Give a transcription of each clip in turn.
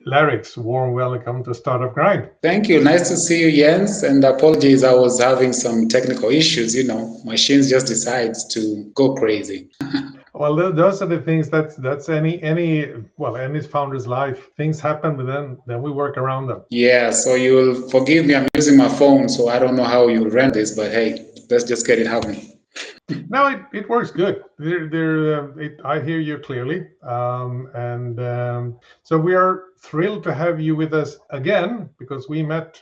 Laryx, warm welcome to Startup Grind. Thank you. Nice to see you, Jens. And apologies, I was having some technical issues. Machines just decide to go crazy. Well, those are the things that's any founder's life. Things happen, but then we work around them. Yeah, so you'll forgive me. I'm using my phone, so I don't know how you'll run this, but hey, let's just get it happening. No, it works good. I hear you clearly, so we are thrilled to have you with us again because we met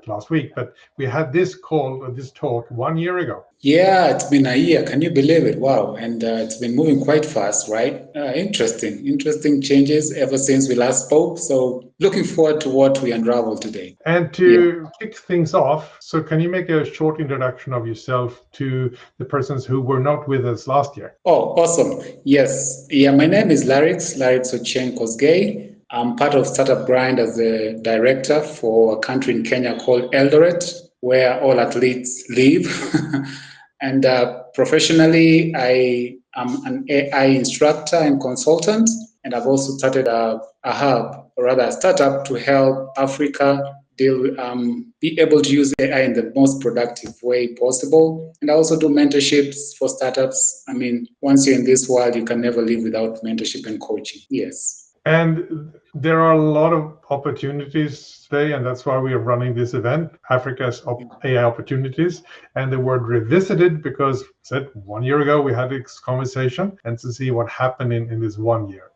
last week, but we had this talk 1 year ago. Yeah, it's been a year. Can you believe it? Wow. And it's been moving quite fast, right? Interesting changes ever since we last spoke. So looking forward to what we unravel today. And to kick things off, so can you make a short introduction of yourself to the persons who were not with us last year? Oh, awesome. Yes. Yeah, my name is Laryx Ochieng Kosgei. I'm part of Startup Grind as the director for a country in Kenya called Eldoret, where all athletes live. And professionally, I am an AI instructor and consultant, and I've also started a startup to help Africa be able to use AI in the most productive way possible. And I also do mentorships for startups. I mean, once you're in this world, you can never live without mentorship and coaching. Yes. And there are a lot of opportunities today, and that's why we are running this event, Africa's AI Opportunities. And the word revisited because 1 year ago we had this conversation, and to see what happened in this 1 year.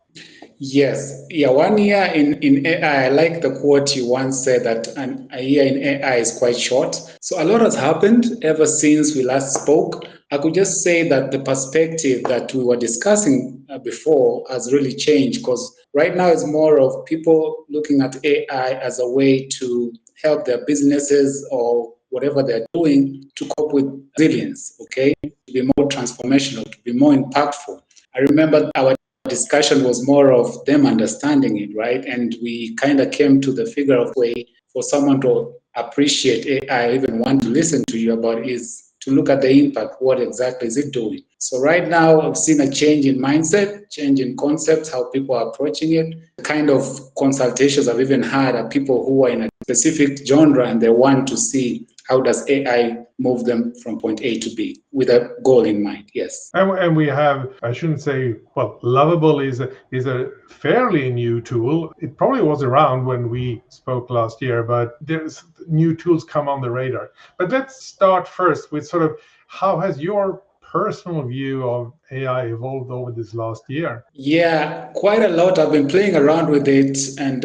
Yes. Yeah, 1 year in AI, I like the quote you once said that a year in AI is quite short. So a lot has happened ever since we last spoke. I could just say that the perspective that we were discussing before has really changed because right now it's more of people looking at AI as a way to help their businesses or whatever they're doing to cope with resilience, okay? To be more transformational, to be more impactful. I remember our discussion was more of them understanding it, right? And we kind of came to the figure of way for someone to appreciate AI, even want to listen to you about is to look at the impact. What exactly is it doing? So right now, I've seen a change in mindset, change in concepts, how people are approaching it. The kind of consultations I've even had are people who are in a specific genre and they want to see how does AI move them from point A to B with a goal in mind. Yes. And we have, I shouldn't say, Lovable is a fairly new tool. It probably was around when we spoke last year, but there's new tools come on the radar. But let's start first with sort of how has your personal view of AI evolved over this last year? Yeah, quite a lot. I've been playing around with it. And,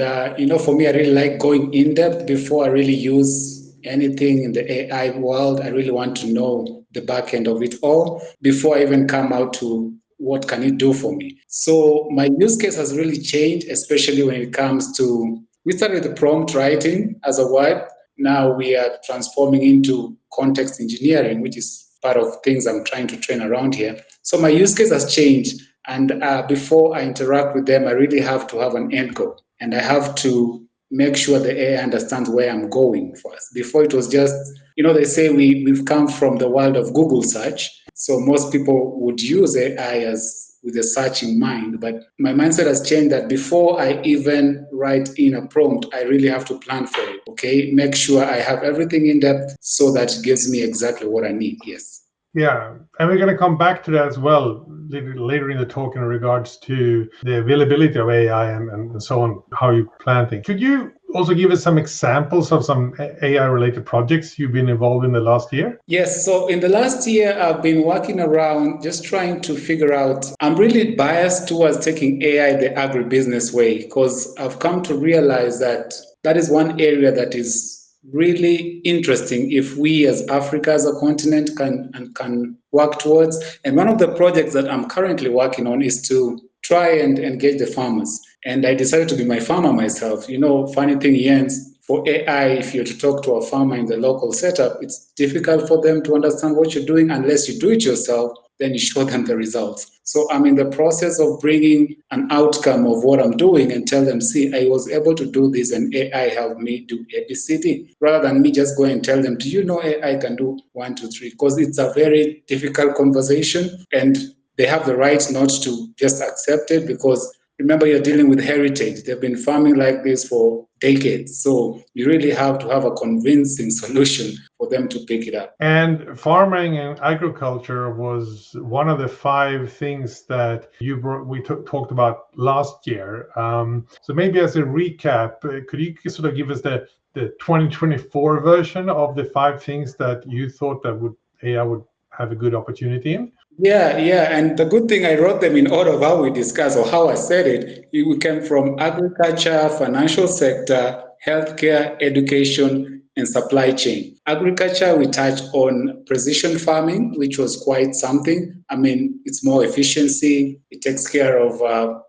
for me, I really like going in depth before I really use anything in the AI world. I really want to know the back end of it all before I even come out to what can it do for me. So my use case has really changed, especially when it comes to, we started with prompt writing as a word. Now we are transforming into context engineering, which is part of things I'm trying to train around here. So my use case has changed. And before I interact with them, I really have to have an end goal. And I have to make sure the AI understands where I'm going first. Before it was just, they say we've come from the world of Google search. So most people would use AI as with a search in mind. But my mindset has changed that before I even write in a prompt, I really have to plan for it, okay? Make sure I have everything in depth so that it gives me exactly what I need, yes. Yeah, and we're going to come back to that as well later in the talk in regards to the availability of AI and so on, how you plan things. Could you also give us some examples of some AI-related projects you've been involved in the last year? Yes, so in the last year, I've been working around just trying to figure out, I'm really biased towards taking AI the agribusiness way because I've come to realize that is one area that is really interesting if we as Africa as a continent can work towards. And one of the projects that I'm currently working on is to try and engage the farmers. And I decided to be my farmer myself. Funny thing, Jens, for AI, if you're to talk to a farmer in the local setup, it's difficult for them to understand what you're doing unless you do it yourself, then you show them the results. So I'm in the process of bringing an outcome of what I'm doing and tell them, see, I was able to do this and AI helped me do ABCD, rather than me just go and tell them, do you know AI can do 1, 2, 3? Because it's a very difficult conversation and they have the right not to just accept it because remember, you're dealing with heritage. They've been farming like this for decades. So you really have to have a convincing solution for them to pick it up. And farming and agriculture was one of the 5 things that we talked about last year. So maybe as a recap, could you sort of give us the 2024 version of the 5 things that you thought that AI would have a good opportunity in? Yeah. And the good thing, I wrote them in order of how we discussed or how I said it. We came from agriculture, financial sector, healthcare, education, and supply chain. Agriculture, we touched on precision farming, which was quite something. I mean, it's more efficiency. It takes care of,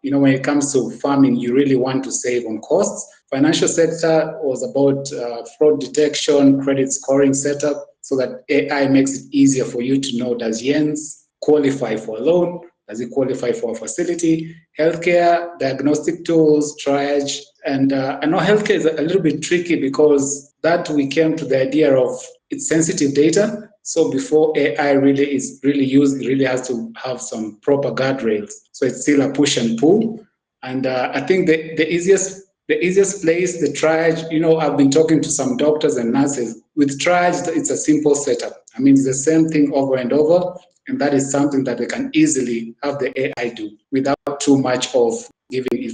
when it comes to farming, you really want to save on costs. Financial sector was about fraud detection, credit scoring setup, so that AI makes it easier for you to know, does Jens qualify for a loan? Does it qualify for a facility? Healthcare, diagnostic tools, triage. And I know healthcare is a little bit tricky because that we came to the idea of it's sensitive data. So before AI really is really used, it really has to have some proper guardrails. So it's still a push and pull. And I think the easiest place, the triage, I've been talking to some doctors and nurses. With triage, it's a simple setup. I mean, it's the same thing over and over. And that is something that they can easily have the AI do without too much of giving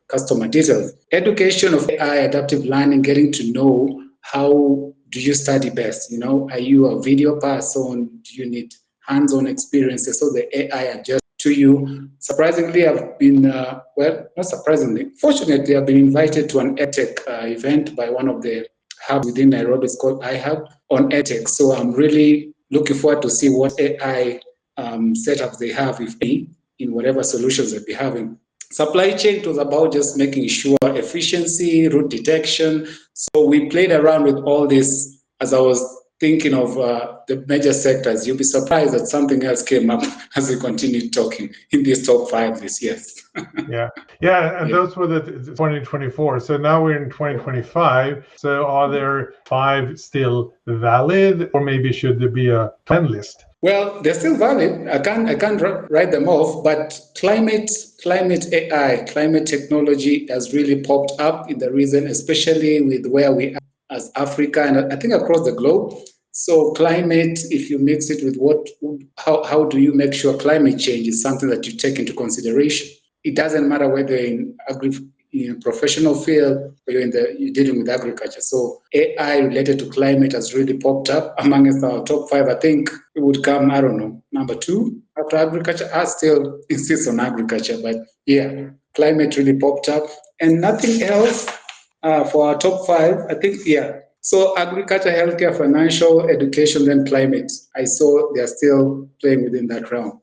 customer details. Education of AI, adaptive learning, getting to know how do you study best? Are you a video person? Do you need hands-on experiences? So the AI adjusts to you. Surprisingly, I've been, not surprisingly, fortunately, I've been invited to an EdTech event by one of the hubs within Nairobi. It's called iHub on EdTech. So I'm really looking forward to see what AI setups they have, if any, in whatever solutions that they're having. Supply chain, it was about just making sure efficiency, route detection. So we played around with all this as I was thinking of the major sectors. You'll be surprised that something else came up as we continued talking in these top 5 this year. And those were the 2024. So now we're in 2025. So are there 5 still valid, or maybe should there be a 10 list? Well, they're still valid. I can't write them off, but climate AI, climate technology has really popped up in the region, especially with where we are as Africa and I think across the globe. So climate, if you mix it with how do you make sure climate change is something that you take into consideration? It doesn't matter whether in professional field or you're dealing with agriculture. So AI related to climate has really popped up amongst our top 5. I think it would come, I don't know, number 2 after agriculture. I still insist on agriculture, but yeah, climate really popped up. And nothing else for our top 5, I think, So agriculture, healthcare, financial, education, then climate. I saw they're still playing within that realm.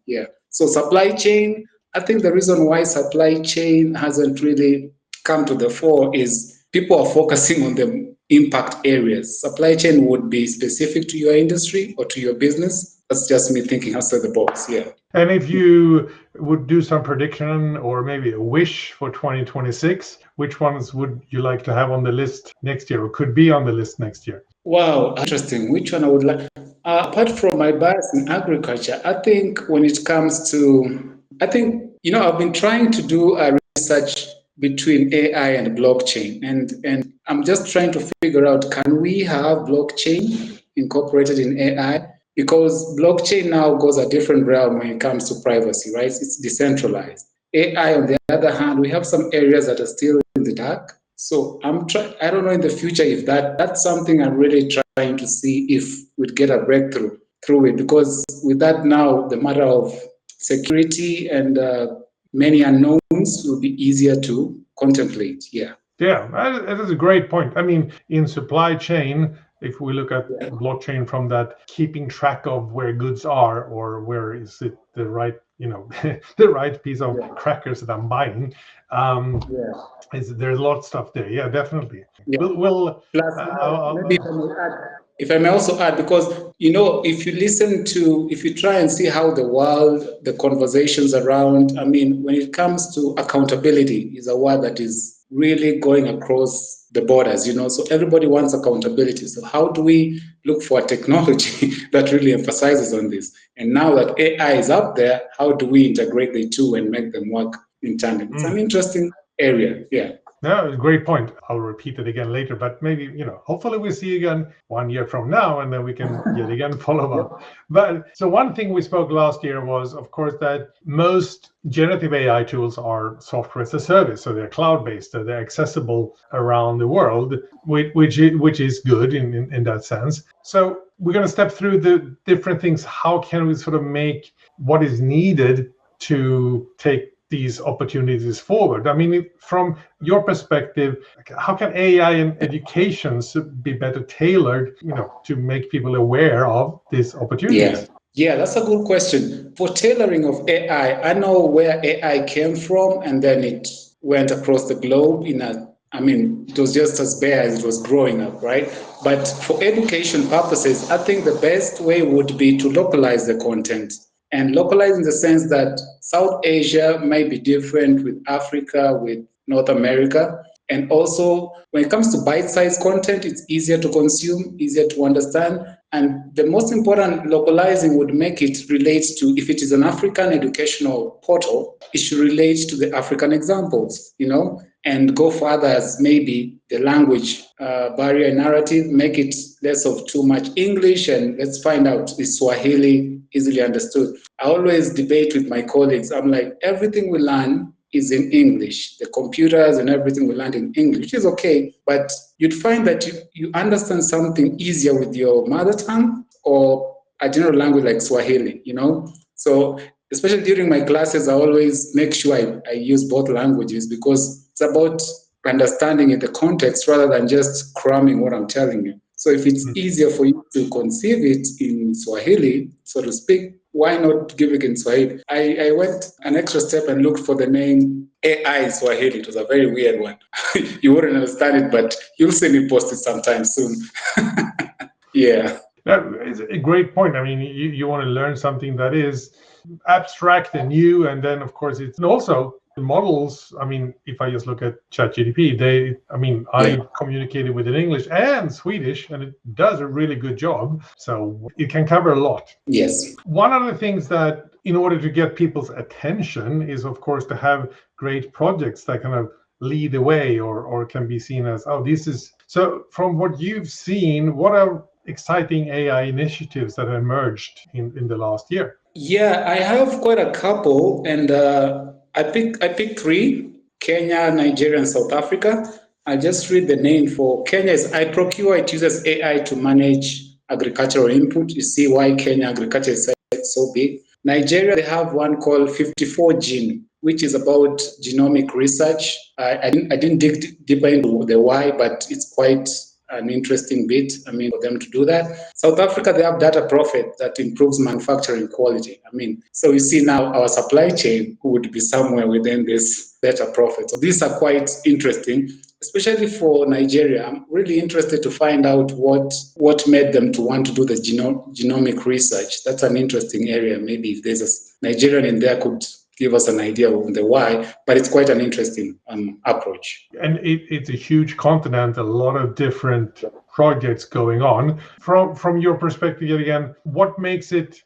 So supply chain, I think the reason why supply chain hasn't really come to the fore is people are focusing on the impact areas. Supply chain would be specific to your industry or to your business. That's just me thinking outside the box. And if you would do some prediction or maybe a wish for 2026, which ones would you like to have on the list next year or could be on the list next year? Wow, interesting. Which one I would like? Apart from my bias in agriculture, I think when it comes to, I've been trying to do a research between AI and blockchain. And I'm just trying to figure out, can we have blockchain incorporated in AI? Because blockchain now goes a different realm when it comes to privacy, right? It's decentralized. AI, on the other hand, we have some areas that are still in the dark. So I don't know in the future if that's something I'm really trying to see if we'd get a breakthrough through it. Because with that now, the matter of security and many unknowns will be easier to contemplate. Yeah, that is a great point. I mean, in supply chain, if we look at blockchain from that, keeping track of where goods are or where is it the right, the right piece of crackers that I'm buying. There's a lot of stuff there. Yeah, definitely. We'll maybe if I may also add, because if you try and see how the world, the conversations around, I mean, when it comes to accountability is a word that is really going across the borders, so everybody wants accountability. So how do we look for a technology that really emphasizes on this? And now that AI is up there, how do we integrate the two and make them work in tandem. It's an interesting area. Yeah. No, great point. I'll repeat it again later, but maybe, hopefully we see you again 1 year from now, and then we can yet again follow up. But so one thing we spoke last year was, of course, that most generative AI tools are software as a service. So they're cloud-based, so they're accessible around the world, which is good in that sense. So we're going to step through the different things. How can we sort of make what is needed to take these opportunities forward? I mean, from your perspective, how can AI in education be better tailored, to make people aware of these opportunities? Yeah, that's a good question. For tailoring of AI, I know where AI came from, and then it went across the globe it was just as bare as it was growing up, right? But for education purposes, I think the best way would be to localize the content. And localize in the sense that South Asia might be different with Africa, with North America. And also, when it comes to bite-sized content, it's easier to consume, easier to understand. And the most important, localizing would make it relate to, if it is an African educational portal, it should relate to the African examples, and go further as maybe the language barrier narrative, make it less of too much English, and let's find out is Swahili easily understood. I always debate with my colleagues. I'm like, everything we learn is in English. The computers and everything we learn in English, which is okay, but you'd find that you understand something easier with your mother tongue or a general language like Swahili, So especially during my classes, I always make sure I use both languages, because it's about understanding in the context rather than just cramming what I'm telling you. So if it's easier for you to conceive it in Swahili, so to speak, why not give it in Swahili? I went an extra step and looked for the name AI in Swahili. It was a very weird one. You wouldn't understand it, but you'll see me post it sometime soon. Yeah. That is a great point. I mean, you want to learn something that is abstract and new, and then, of course, it's also models. I mean, if I just look at ChatGPT, I communicated with it in English and Swedish, and it does a really good job. So it can cover a lot. Yes. One of the things that, in order to get people's attention, is, of course, to have great projects that kind of lead the way, or can be seen as, this is. So from what you've seen, what are exciting AI initiatives that have emerged in the last year? Yeah, I have quite a couple, and I picked three: Kenya, Nigeria, and South Africa. I'll just read the name. For Kenya is iProcure. It uses AI to manage agricultural input. You see why Kenya agriculture is so big. Nigeria, they have one called 54 Gene, which is about genomic research. I didn't dig deeper into the why, but it's quite an interesting bit, for them to do that. South Africa, they have Data Profit that improves manufacturing quality. So you see now our supply chain would be somewhere within this Data Profit. So these are quite interesting, especially for Nigeria. I'm really interested to find out what made them to want to do the genomic research. That's an interesting area. Maybe if there's a Nigerian in there could give us an idea of the why, but it's quite an interesting approach. And it's a huge continent, a lot of different projects going on. From your perspective, yet again, what makes it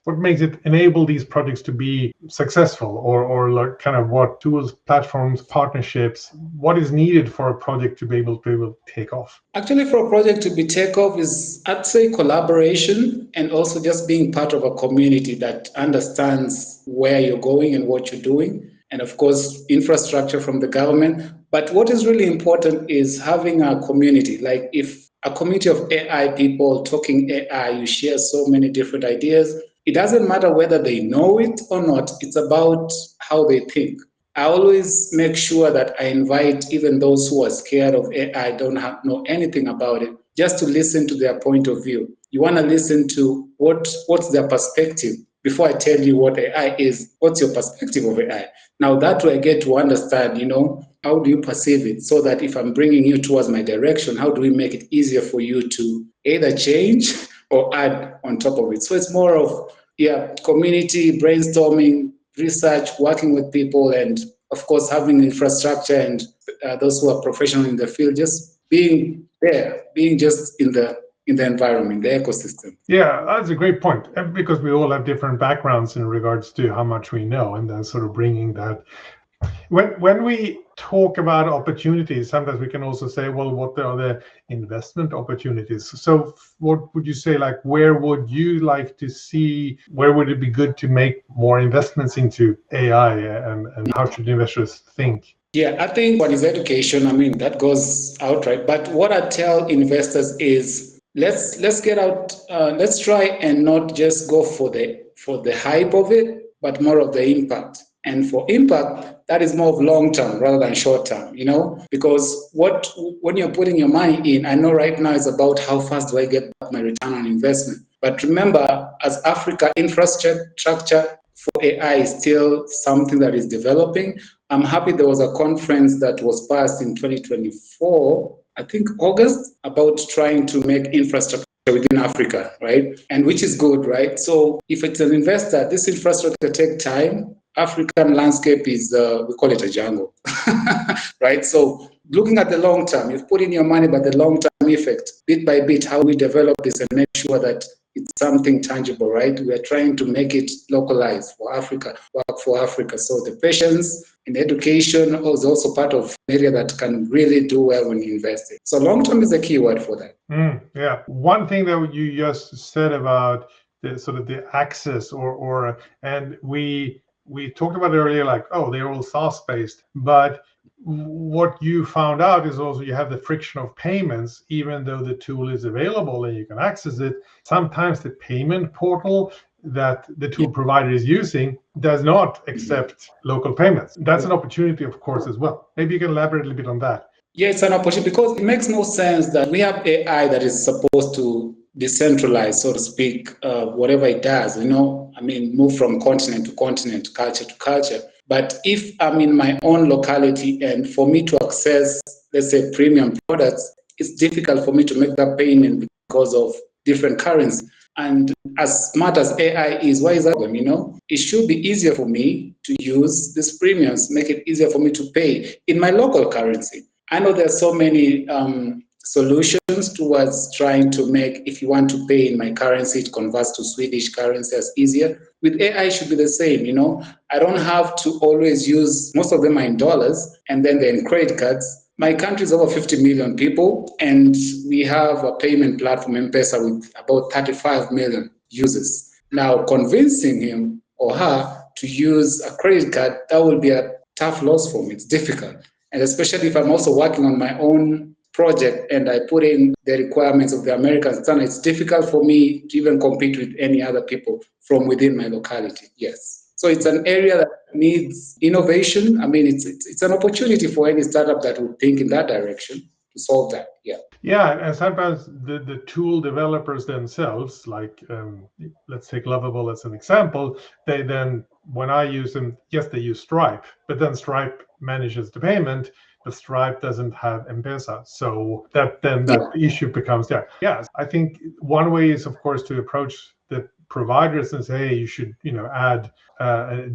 enable these projects to be successful, or like kind of what tools, platforms, partnerships, what is needed for a project to be able to take off? Actually, for a project to be take off is, I'd say, collaboration, and also just being part of a community that understands where you're going and what you're doing. And of course, infrastructure from the government. But what is really important is having a community. Like if a community of AI people talking AI, you share so many different ideas. It doesn't matter whether they know it or not. It's about how they think. I always make sure that I invite even those who are scared of AI, don't know anything about it, just to listen to their point of view. You want to listen to what's their perspective. Before I tell you what AI is, what's your perspective of AI? Now that way I get to understand, how do you perceive it? So that if I'm bringing you towards my direction, how do we make it easier for you to either change or add on top of it? So it's more of, community, brainstorming, research, working with people, and of course having infrastructure and those who are professional in the field, just being there, being just in the environment, the ecosystem. Yeah, that's a great point, because we all have different backgrounds in regards to how much we know, and then sort of bringing that When we talk about opportunities, sometimes we can also say, well, what are the investment opportunities? So what would you say, like, where would you like to see, where would it be good to make more investments into AI, and how should investors think? Yeah, I think one is education. I mean, that goes outright. But what I tell investors is let's get out. Let's try and not just go for the hype of it, but more of the impact. And for impact, that is more of long term rather than short term. You know, because when you're putting your money in, I know right now it's about how fast do I get back my return on investment. But remember, as Africa, infrastructure for AI is still something that is developing. I'm happy there was a conference that was passed in 2024, I think August, about trying to make infrastructure within Africa, right? And which is good, right? So if it's an investor, this infrastructure takes time. African landscape is, we call it a jungle, right? So looking at the long term, you've put in your money, but the long term effect, bit by bit, how we develop this and make sure that it's something tangible, right? We are trying to make it localized for Africa, work for Africa. So the patience and education is also part of an area that can really do well when you invest in. So long term is a key word for that. Yeah. One thing that you just said about the sort of the access and we talked about it earlier, like, oh, they're all SaaS based, but what you found out is also you have the friction of payments. Even though the tool is available and you can access it, sometimes the payment portal that the tool provider is using does not accept local payments. That's an opportunity, of course, as well. Maybe you can elaborate a little bit on that. Yeah, it's an opportunity because it makes no sense that we have AI that is supposed to decentralize, so to speak, whatever it does, I mean, move from continent to continent, culture to culture. But if I'm in my own locality and for me to access, let's say, premium products, it's difficult for me to make that payment because of different currencies. And as smart as AI is, why is that? It should be easier for me to use these premiums, make it easier for me to pay in my local currency. I know there's so many solutions towards trying to make, if you want to pay in my currency, it converts to Swedish currency as easier. With AI, it should be the same, I don't have to always use, most of them are in dollars, and then they're in credit cards. My country is over 50 million people, and we have a payment platform, M-Pesa, with about 35 million users. Now, convincing him or her to use a credit card, that will be a tough loss for me. It's difficult. And especially if I'm also working on my own project and I put in the requirements of the American standard, it's difficult for me to even compete with any other people from within my locality. Yes. So it's an area that needs innovation. I mean, it's an opportunity for any startup that would think in that direction to solve that. Yeah. Yeah, and sometimes the tool developers themselves, like let's take Lovable as an example, they then, when I use them, yes, they use Stripe, but then Stripe manages the payment, but Stripe doesn't have M-Pesa. So that issue becomes there. Yes, I think one way is, of course, to approach the providers and say, hey, you should, add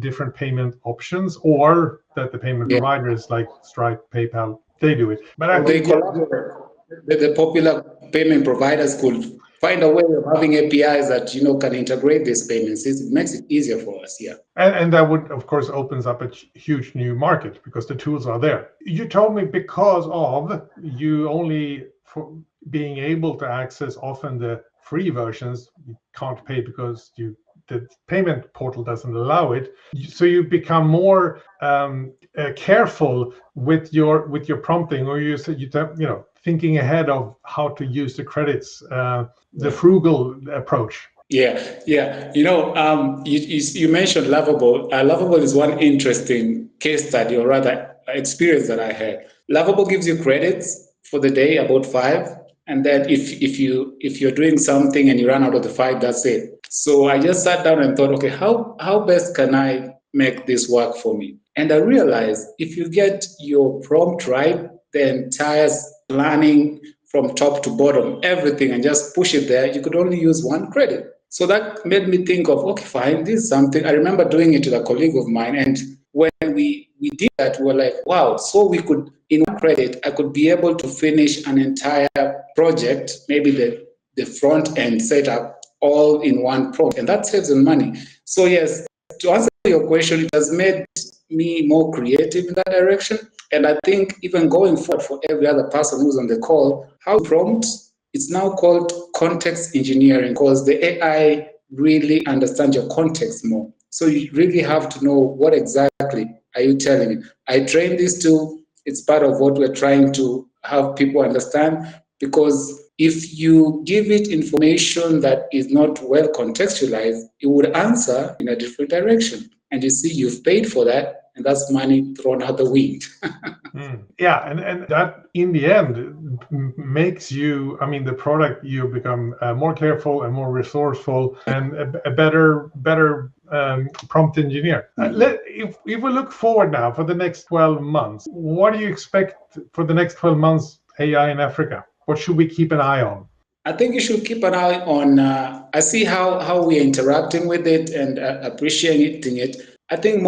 different payment options, or that the payment providers like Stripe, PayPal, they do it. But I think the popular payment providers could find a way of having APIs that can integrate these payments. It makes it easier for us. Yeah. And that would, of course, opens up a huge new market because the tools are there. You told me because of you only for being able to access often the free versions, you can't pay because the payment portal doesn't allow it. So you become more careful with your prompting, or you thinking ahead of how to use the credits, the frugal approach. Yeah. You mentioned Lovable. Lovable is one interesting case study, or rather experience that I had. Lovable gives you credits for the day, about 5. And then if you're doing something and you run out of the 5, that's it. So I just sat down and thought, okay, how best can I make this work for me? And I realized if you get your prompt right, the entire planning from top to bottom, everything, and just push it there, you could only use 1 credit. So that made me think of, okay, fine, this is something. I remember doing it with a colleague of mine, and when we did that, we were like, wow, so we could, in 1 credit, I could be able to finish an entire project, maybe the front end setup, all in 1 prompt, and that saves them money. So yes, to answer your question, it has made me more creative in that direction. And I think even going forward for every other person who's on the call, how prompt, it's now called context engineering because the AI really understands your context more. So you really have to know what exactly are you telling it. I trained this tool. It's part of what we're trying to have people understand, because if you give it information that is not well contextualized, it would answer in a different direction. And you see, you've paid for that, and that's money thrown out the wind. Yeah, and that in the end makes you, I mean, the product, you become more careful and more resourceful and a better prompt engineer. If we look forward now for the next 12 months, what do you expect for the next 12 months AI in Africa? What should we keep an eye on? I think you should keep an eye on, I see how we are interacting with it and appreciating it. I think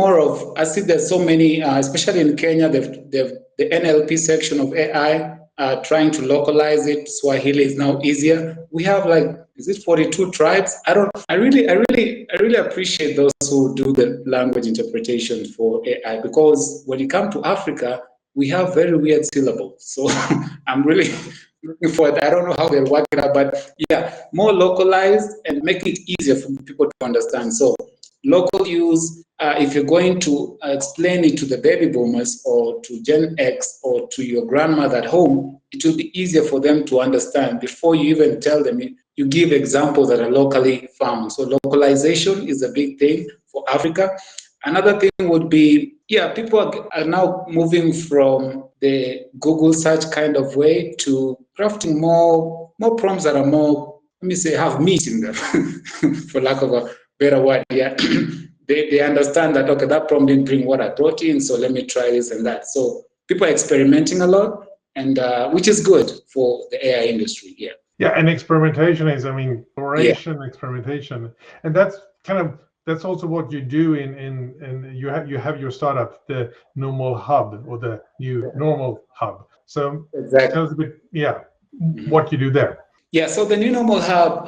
I see there's so many, especially in Kenya, the NLP section of AI trying to localize it. Swahili is now easier. We have is it 42 tribes? I really appreciate those who do the language interpretation for AI, because when you come to Africa, we have very weird syllables. So I'm really looking for it. I don't know how they're working out, but yeah, more localized and make it easier for people to understand. So local use, if you're going to explain it to the baby boomers or to Gen X or to your grandmother at home, it will be easier for them to understand before you even tell them. You give examples that are locally found. So localization is a big thing for Africa. Another thing would be, people are now moving from the Google search kind of way to crafting more prompts that are more, let me say, have meat in them, for lack of a better word. Yeah, they understand that, okay, that prompt didn't bring what I brought in, so let me try this and that. So people are experimenting a lot, and which is good for the AI industry. Yeah. Yeah, and experimentation is, I mean, experimentation, and that's also what you do in you have your startup, the Nunomol Hub, or the new Normal Hub. So exactly. Tell us a bit, what you do there. Yeah, so the Nunomol Hub,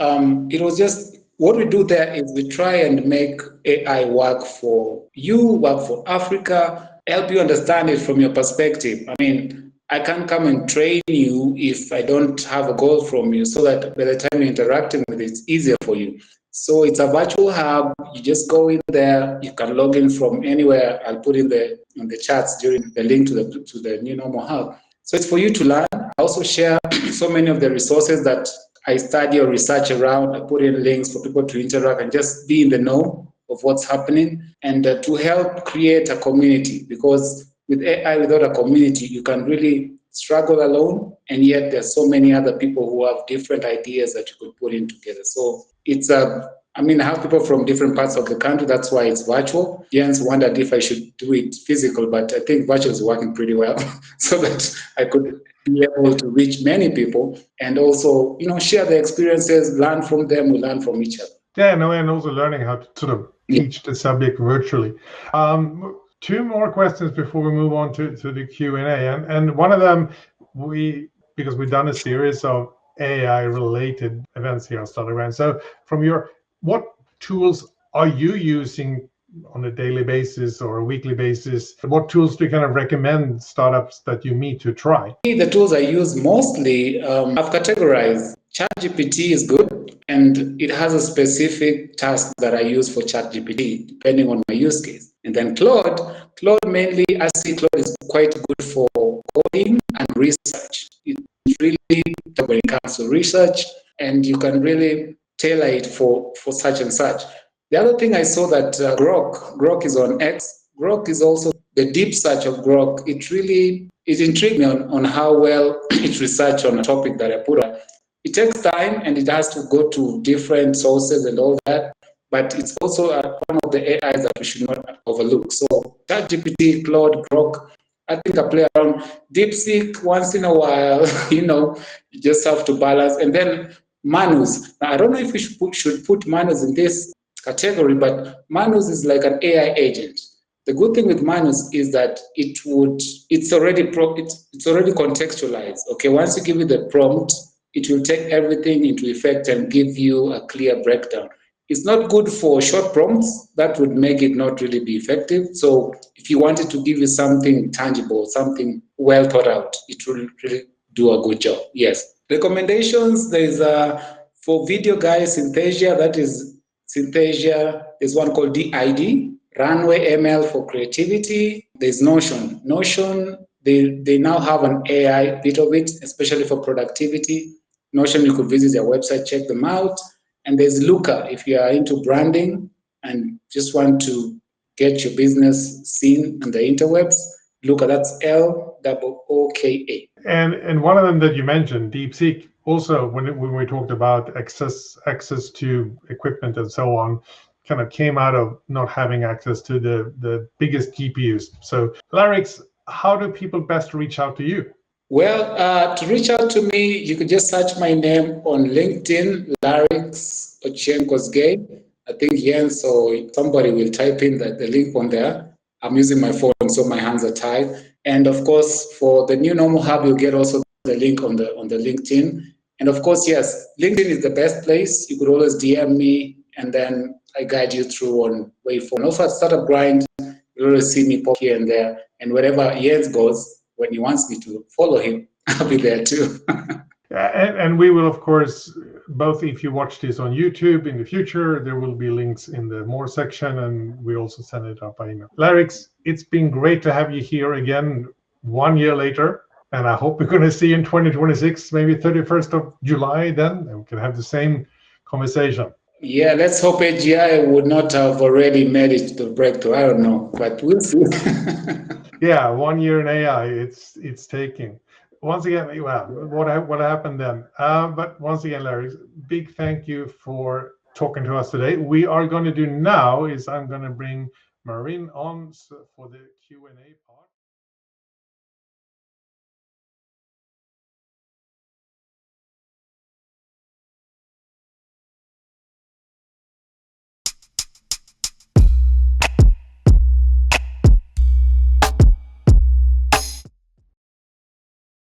it was just, what we do there is we try and make AI work for you, work for Africa, help you understand it from your perspective. I mean, I can't come and train you if I don't have a goal from you, so that by the time you're interacting with it, it's easier for you. So it's a virtual hub. You just go in there. You can log in from anywhere. I'll put in the chats during the link to the Nunomol Hub. So it's for you to learn. I also share so many of the resources that I study or research around. I put in links for people to interact and just be in the know of what's happening, and to help create a community, because with AI, without a community, you can really struggle alone, and yet there's so many other people who have different ideas that you could put in together. So it's I have people from different parts of the country. That's why it's virtual. Jens wondered if I should do it physical, but I think virtual is working pretty well so that I could be able to reach many people and also, share the experiences, learn from them, we learn from each other. Yeah, no, and also learning how to sort of teach the subject virtually. Two more questions before we move on to the Q&A. And one of them, because we've done a series of AI-related events here on Startup. So what tools are you using on a daily basis or a weekly basis? What tools do you kind of recommend startups that you meet to try? The tools I use mostly, I've categorized. ChatGPT is good, and it has a specific task that I use for ChatGPT, depending on my use case. And then Claude mainly, I see Claude is quite good for coding and research. It's really when it comes to research, and you can really tailor it for such and such. The other thing I saw that Grok is on X. Grok is also the deep search of Grok. It intrigued me on how well it researched on a topic that I put on. It takes time, and it has to go to different sources and all that, but it's also one of the AIs that we should not overlook. So ChatGPT, Claude, Grok, I think I play around. DeepSeek once in a while, you just have to balance. And then Manus. Now, I don't know if we should put Manus in this category, but Manus is like an AI agent. The good thing with Manus is that it's already contextualized. Okay, once you give it the prompt, it will take everything into effect and give you a clear breakdown. It's not good for short prompts. That would make it not really be effective. So if you wanted to give you something tangible, something well thought out, it will really do a good job. Yes. Recommendations, there's for video guys, Synthesia, that is Synthesia. There's one called DID, Runway ML for creativity. There's Notion. Notion, they now have an AI bit of it, especially for productivity. Notion, you could visit their website, check them out. And there's Looker, if you are into branding and just want to get your business seen on the interwebs. Looker, that's Looka. And one of them that you mentioned, DeepSeek, also when we talked about access to equipment and so on, kind of came out of not having access to the biggest GPUs. So Laryx, how do people best reach out to you? Well, to reach out to me, you could just search my name on LinkedIn, Laryx Ochieng Kosgei. I think Jens or somebody will type in the link on there. I'm using my phone, so my hands are tied. And of course, for the Nunomol Hub, you'll get also the link on the LinkedIn. And of course, yes, LinkedIn is the best place. You could always DM me, and then I guide you through on way forward. Also, at Startup Grind, you'll always see me pop here and there. And wherever Jens goes, when he wants me to follow him, I'll be there too. And we will, of course, both if you watch this on YouTube in the future, there will be links in the more section, and we also send it up by email. Laryx, it's been great to have you here again 1 year later, and I hope we're going to see you in 2026, maybe 31st of July then, and we can have the same conversation. Yeah, let's hope AGI would not have already made it to breakthrough. I don't know, but we'll see. Yeah, 1 year in AI, it's taking. Once again, well, what happened then? But once again, Larry, big thank you for talking to us today. We are going to do now is I'm going to bring Marin on for the Q&A part.